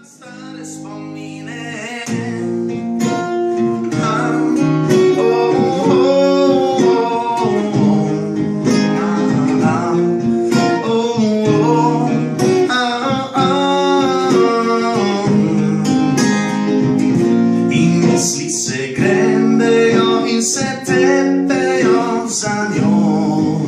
Stare spomine. In misli se grendejo in se tepejo za njo.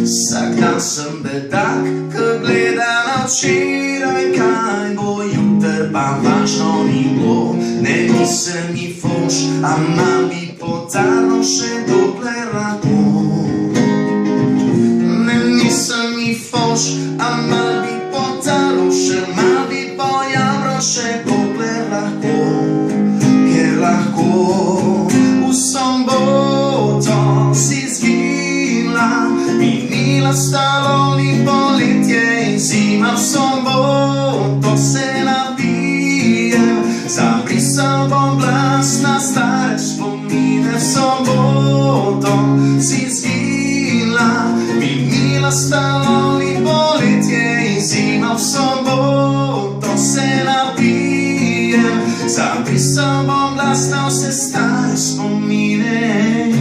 Vsak dan sem bedak, ki gleda na včeraj, kaj bo jutr, pa važno ni bilo. Ne nisem mi foš, a mal bi potarno še dokler lahko. Ne nisem mi foš, a mal bi potarno še, mal bi pojamro še dokler lahko. Ker lahko v soboto si zginila, minila stalo ni poletje in zima. V soboto se napijem, zabrisal bom glas na stare spomine. V soboto si zginila, minila stalo ni poletje in zima. V soboto se napijem, zabrisal bom glas na vse stare spomine.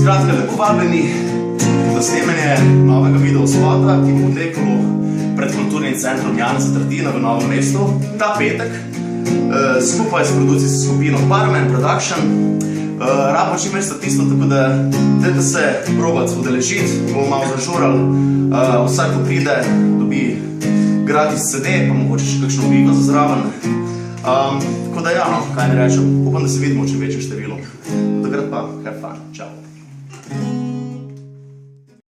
Skratka, lepo vabljeni za snemanje novega videospota, ki bo potekalo pred Kulturnim centrom Janeza Trdina v Novem mestu ta petek, skupaj s produkcijsko skupino Parmen Production. Rabimo čim več statistov, tako da dajte se probati udeležiti, bomo malo zažurali. Vsak, ko pride, dobi gratis CD, pa mogoče še kakšno pivo za zraven. Tako da ja, no, kaj ne rečem, upam, da se vidimo v čim večjem številu. Do takrat pa, have fun, čau.